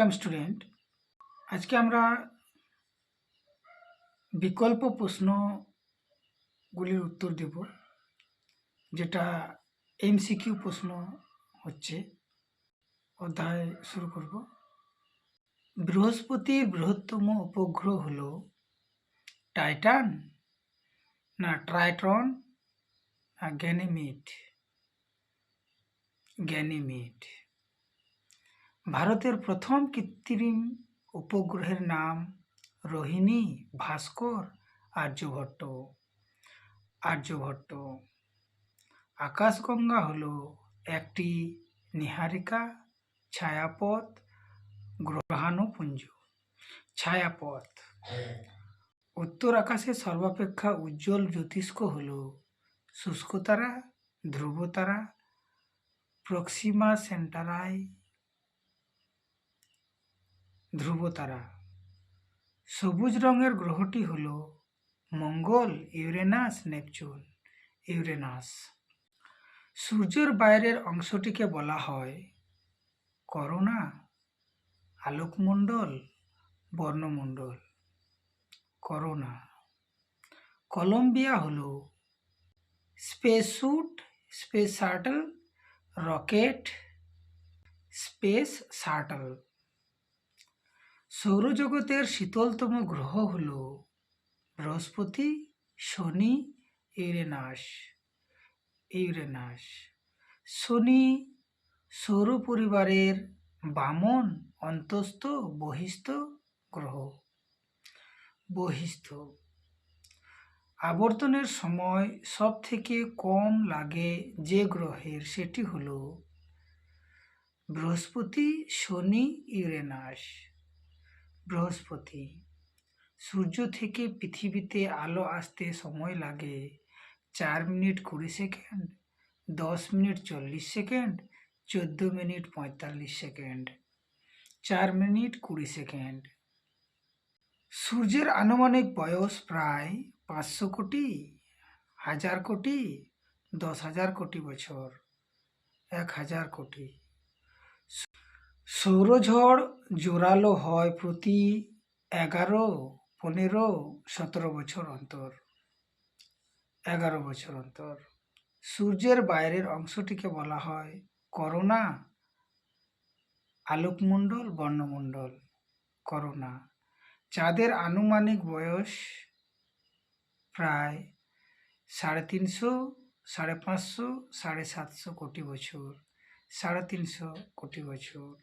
Welcome student. আজকে আমরা বিকল্প প্রশ্নগুলির উত্তর দেব, যেটা এমসিকিউ প্রশ্ন হচ্ছে। অধ্যায় শুরু করব। বৃহস্পতির বৃহত্তম উপগ্রহ হল টাইটান, না ট্রাইটন, না গ্যানিমিড? ভারতের প্রথম কৃত্রিম উপগ্রহের নাম রোহিণী, ভাস্কর, আর্যভট্ট। আকাশগঙ্গা হল একটি নীহারিকা ছায়াপথ গ্রহাণুপুঞ্জ। উত্তর আকাশে সর্বাপেক্ষা উজ্জ্বল জ্যোতিষ্ক হল শুষ্ক তারা, ধ্রুব তারা, প্রক্সিমা সেন্টারাই ধ্রুব তারা। সবুজ রঙের গ্রহটি হল মঙ্গল, ইউরেনাস, নেপচুন। সূর্যের বাইরের অংশটিকে বলা হয় করোনা, আলোকমণ্ডল, বর্ণমণ্ডল। করোনা। কলম্বিয়া হল space sweet, space shuttle, rocket, space shuttle. সৌরজগতের শীতলতম গ্রহ হল বৃহস্পতি, শনি, ইউরেনাস। শনি সৌর পরিবারের বামন, অন্তস্থ, বহিস্থ গ্রহ। আবর্তনের সময় সব থেকে কম লাগে যে গ্রহের, সেটি হল বৃহস্পতি, শনি, ইউরেনাস। বৃহস্পতি। সূর্য থেকে পৃথিবীতে আলো আসতে সময় লাগে 4 minute 20 second, 10 minute 40 second, 14 minute 45 second. 4 minute 20 second. সূর্যের আনুমানিক বয়স প্রায় 500 কোটি, 1000 কোটি, 10,000 কোটি বছর, 1000 কোটি। সৌরঝড় জোরালো হয় প্রতি 11, 15, 17 বছর অন্তর। 11 বছর অন্তর। সূর্যের বাইরের অংশটিকে বলা হয় করোনা, আলোকমণ্ডল, বর্ণমণ্ডল। করোনা। চাঁদের আনুমানিক বয়স প্রায় 350, 550, 750 কোটি বছর, 350 কোটি বছর।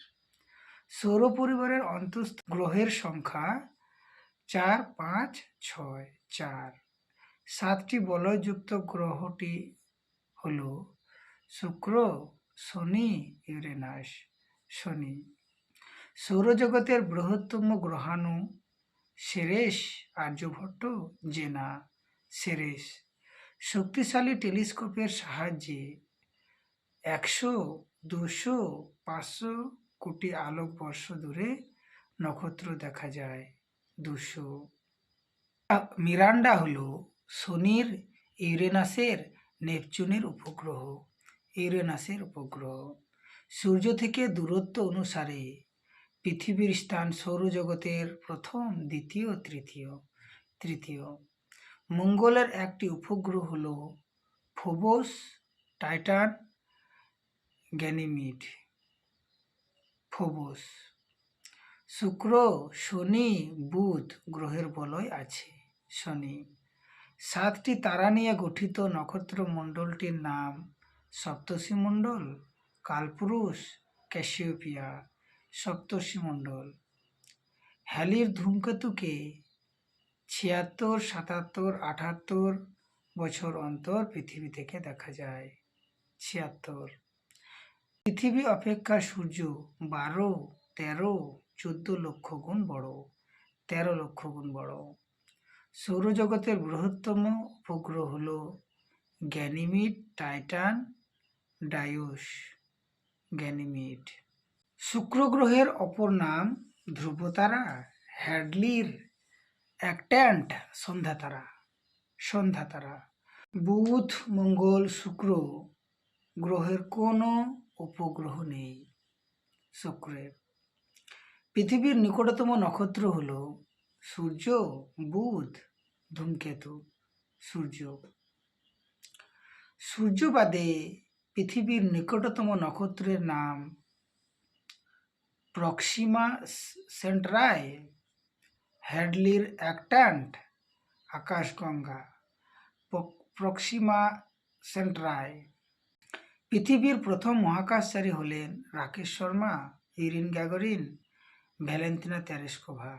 সৌর পরিবারের অন্তস্থ গ্রহের সংখ্যা 4, 5, 6, 4। 7টি বলয়যুক্ত গ্রহটি হল শুক্র, শনি, ইউরেনাস। শনি। সৌরজগতের বৃহত্তম গ্রহাণু সেরেস, আর্যভট্ট, জেনা। সেরেস। শক্তিশালী টেলিস্কোপের সাহায্যে 100, 200, 500 কোটি আলোকবর্ষ দূরে নক্ষত্র দেখা যায়। 200। মিরান্ডা হল শনির, ইউরেনাসের, নেপচুনের উপগ্রহ। সূর্য থেকে দূরত্ব অনুসারে পৃথিবীর স্থান সৌরজগতের প্রথম, দ্বিতীয়, তৃতীয়। মঙ্গলের একটি উপগ্রহ হল ফোবস, টাইটান, গ্যানিমিড। ফোবস। শুক্র, শনি, বুধ গ্রহের বলয় আছে। শনি। 7টি তারা নিয়ে গঠিত নক্ষত্রমণ্ডলটির নাম সপ্তর্ষিমণ্ডল, কালপুরুষ, ক্যাসিওপিয়া। সপ্তর্ষিমণ্ডল। হ্যালির ধূমকেতুকে 76, 77, 78 বছর অন্তর পৃথিবী থেকে দেখা যায়। 76। পৃথিবী অপেক্ষা সূর্য 12, 13, 14 লক্ষ গুণ বড়। 13 লক্ষ গুণ বড়। সৌরজগতের বৃহত্তম উপগ্রহ হল গ্যানিমিড, টাইটান, ডায়োস। গ্যানিমিড। শুক্র গ্রহের অপর নাম ধ্রুবতারা, হ্যাডলির অ্যাক্ট্যান্ট, সন্ধ্যা তারা। বুধ, মঙ্গল, শুক্র গ্রহের কোনো উপগ্রহ নেই শুক্রের। পৃথিবীর নিকটতম নক্ষত্র হল সূর্য, বুধ, ধূমকেতু। সূর্য। সূর্য বাদে পৃথিবীর নিকটতম নক্ষত্রের নাম প্রক্সিমা সেন্টরাই, হ্যাডলির অ্যাক্ট্যান্ট, আকাশগঙ্গা। প্রক্সিমা সেন্টরাই। পৃথিবীর প্রথম মহাকাশচারী হলেন Rakesh Sharma, Irin Gagarin, Valentina Tereshkova,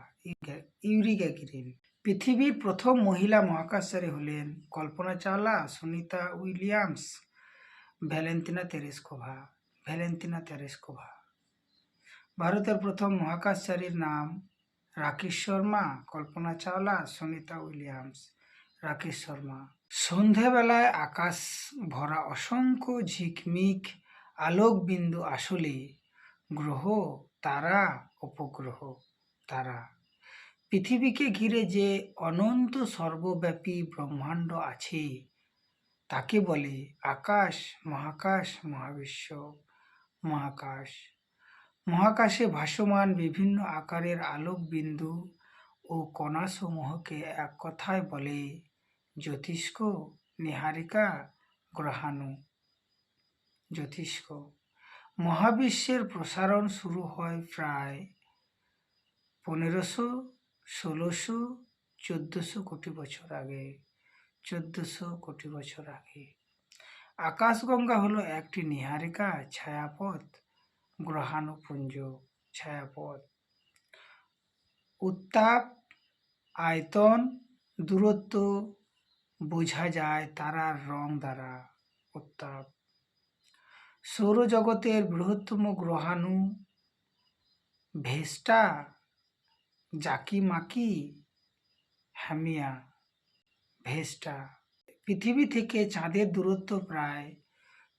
Yuri Gagarin. পৃথিবীর প্রথম মহিলা মহাকাশচারী হলেন Kalpana Chawla, Sunita Williams, Valentina Tereshkova. Valentina Tereshkova. ভারতের প্রথম মহাকাশচারীর নাম রাকেশ শর্মা, কল্পনা চাওলা, সুনিতা উইলিয়ামস, রাকেশ শর্মা। সন্ধ্যাবেলায় আকাশ ভরা অসংখ্য ঝিকমিক আলোক বিন্দু আসলে গ্রহ, তারা, উপগ্রহ। তারা। পৃথিবীকে ঘিরে যে অনন্ত সর্বব্যাপী ব্রহ্মাণ্ড আছে তাকে বলে আকাশ, মহাকাশ, মহাবিশ্ব। মহাকাশ। মহাকাশে ভাসমান বিভিন্ন আকারের আলোক বিন্দু ও কণাসমূহকে এক কথায় বলে জ্যোতিষ্ক, নীহারিকা, গ্রহাণু। জ্যোতিষ্ক। মহাবিশ্বের প্রসারণ শুরু হয় প্রায় 1500, 1600, 1400 কোটি বছর আগে। 1400 কোটি বছর আগে। আকাশগঙ্গা হলো একটি নীহারিকা, ছায়াপথ, গ্রহাণুপুঞ্জ। ছায়াপথ। উত্তাপ, আয়তন, দূরত্ব বোঝা যায় তারার রং দ্বারা। উত্তাপ। সৌরজগতের বৃহত্তম গ্রহাণু ভেস্টা, জাকিমাকি, হ্যামিয়া। ভেস্টা। পৃথিবী থেকে চাঁদের দূরত্ব প্রায়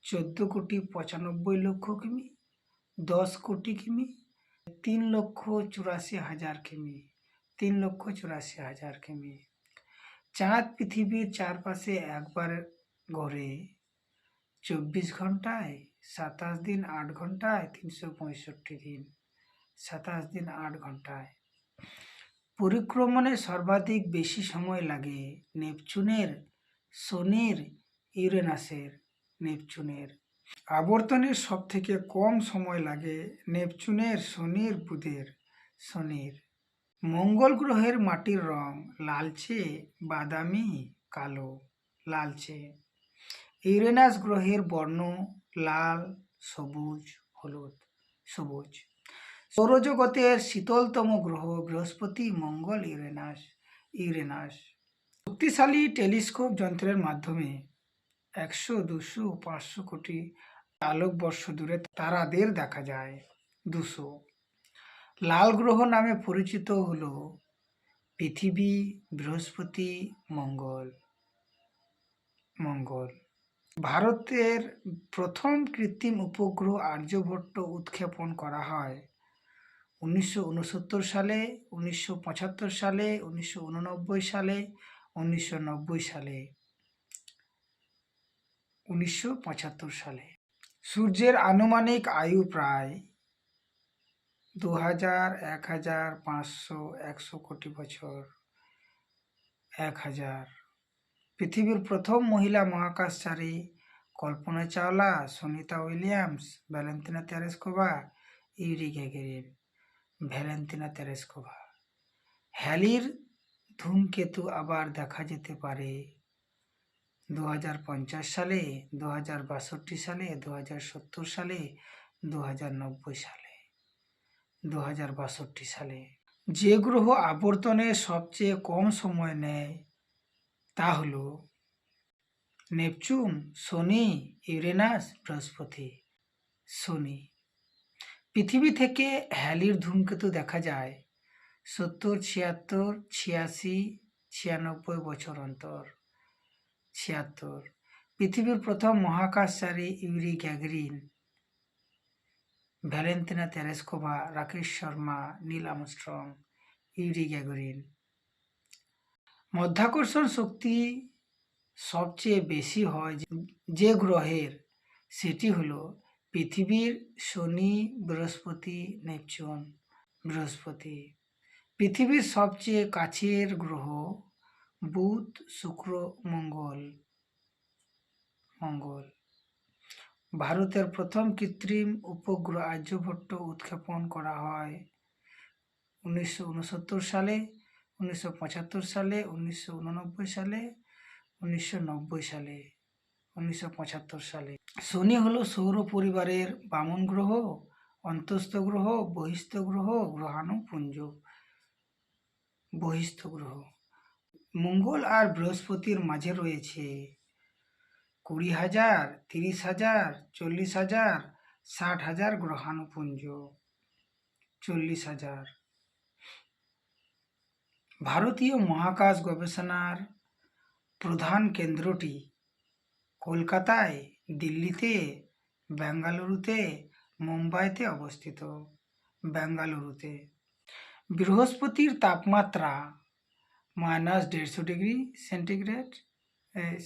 14,95,00,000 কিমি, 10 কোটি কিমি, 3,84,000 কিমি। 3,84,000 কিমি। চাঁদ পৃথিবীর চারপাশে একবার ঘোরে 24 ঘন্টায়, 27 দিন 8 ঘন্টায়, 365 দিন। 27 দিন 8 ঘন্টায়। পরিক্রমণে সর্বাধিক বেশি সময় লাগে নেপচুনের, শনির, ইউরেনাসের। নেপচুনের। আবর্তনের সব থেকে কম সময় লাগে নেপচুনের, শনির, বুধের। শনির। মঙ্গল গ্রহের মাটির রং লালচে, বাদামি, কালো। লালচে। ইউরেনাস গ্রহের বর্ণ লাল, সবুজ, হলুদ। সবুজ। সৌরজগতের শীতলতম গ্রহ বৃহস্পতি, মঙ্গল, ইউরেনাস। ইউরেনাস। শক্তিশালী টেলিস্কোপ যন্ত্রের মাধ্যমে 100, 200, 500 কোটি আলোকবর্ষ দূরে তারাদের দেখা যায়। 200। লাল গ্রহ নামে পরিচিত হল পৃথিবী, বৃহস্পতি, মঙ্গল। মঙ্গল। ভারতের প্রথম কৃত্রিম উপগ্রহ আর্যভট্ট উৎক্ষেপণ করা হয় 1969 সালে, 1975 সালে, 1989 সালে, 1990 সালে। 1975 সালে। সূর্যের আনুমানিক আয়ু প্রায় 2000, 1000, 500, 100 কোটি বছর। 1000। পৃথিবীর প্রথম মহিলা মহাকাশচারী Kalpana Chawla, Sunita Williams, Valentina Tereshkova, Yuri Gagarin. Valentina Tereshkova. হ্যালির ধূমকেতু আবার দেখা যেতে পারে 2050 সালে, 2062 সালে, 2070 সালে, 2090 সালে। 2062 সালে। যে গ্রহ আবর্তনে সবচেয়ে কম সময় নেয় তা হল নেপচুন, শনি, ইউরেনাস, বৃহস্পতি। শনি। পৃথিবী থেকে হ্যালির ধূমকেতু দেখা যায় 70, 76, 86, 96 বছর অন্তর। 76। পৃথিবীর প্রথম মহাকাশচারী Yuri Gagarin, Valentina Tereshkova, Rakesh Sharma, Neil Armstrong, Yuri Gagarin. মাধ্যাকর্ষণ শক্তি সবচেয়ে বেশি হয় যে গ্রহের সেটি হলো পৃথিবীর, শনি, বৃহস্পতি, নেপচুন। বৃহস্পতি। পৃথিবীর সবচেয়ে কাছের গ্রহ বুধ, শুক্র, মঙ্গল। মঙ্গল। ভারতের প্রথম কৃত্রিম উপগ্রহ আর্যভট্ট উৎক্ষেপণ করা হয় 1969 সালে, 1975 সালে, 1989 সালে, 1990 সালে। 1975 সালে। শনি হলো সৌর পরিবারের বামন গ্রহ, অন্তস্থ গ্রহ, বহিস্থ গ্রহ, গ্রহাণুপুঞ্জ। বহিস্থ গ্রহ। মঙ্গল আর বৃহস্পতির মাঝে রয়েছে 20,000, 30,000, 40,000, 60,000 গ্রহাণুপুঞ্জ। 40,000। ভারতীয় মহাকাশ গবেষণার প্রধান কেন্দ্রটি কলকাতায়, দিল্লিতে, বেঙ্গালুরুতে, মুম্বাইতে অবস্থিত। বেঙ্গালুরুতে। বৃহস্পতির তাপমাত্রা -150 degree centigrade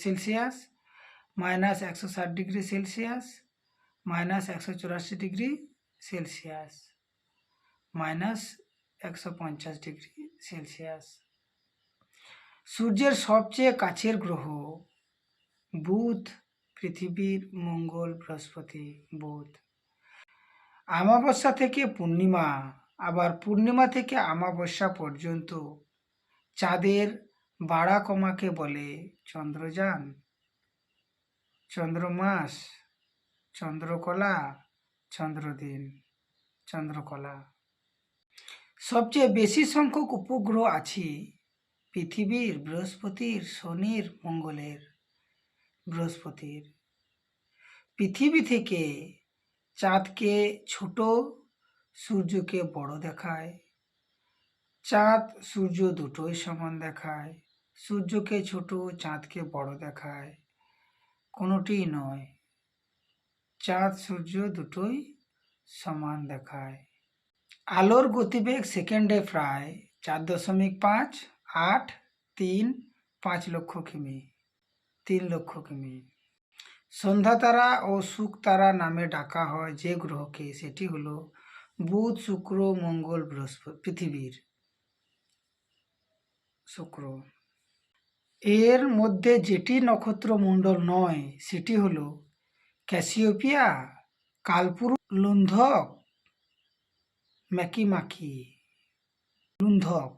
Celsius, -160 degree Celsius, -184 degree Celsius, -150 degree Celsius. সূর্যের সবচেয়ে কাছের গ্রহ বুধ, পৃথিবীর, মঙ্গল, বৃহস্পতি, বুধ। অমাবস্যা থেকে পূর্ণিমা, আবার পূর্ণিমা থেকে অমাবস্যা পর্যন্ত চাঁদের বাড়া কমাকে বলে চন্দ্রযান, চন্দ্রমাস, চন্দ্রকলা, চন্দ্রদিন, চন্দ্রকলা। সবচেয়ে বেশি সংখ্যক উপগ্রহ আছে পৃথিবীর, বৃহস্পতির, শনির, মঙ্গলের। বৃহস্পতির। পৃথিবী থেকে চাঁদকে ছোট, সূর্যকে বড় দেখায়। চাঁদ সূর্য দুটোই সমান দেখায়। সূর্যকে ছোট, চাঁদকে বড় দেখায়। কোনোটি নয়। চাঁদ সূর্য দুটোই সমান দেখায়। আলোর গতিবেগ সেকেন্ডে প্রায় 4.585 লক্ষ কিমি। 3 লক্ষ কিমি। সন্ধ্যা তারা ও শুক তারা নামে ডাকা হয় যে গ্রহকে, সেটি হলো বুধ, শুক্র, মঙ্গল, বৃহস্পতি, পৃথিবীর। শুক্র। এর মধ্যে যেটি নক্ষত্রমণ্ডল নয় সেটি হলো ক্যাসিওপিয়া, কালপুরুষ, লুন্ধক, ম্যাকিমাকি। লুন্ধক।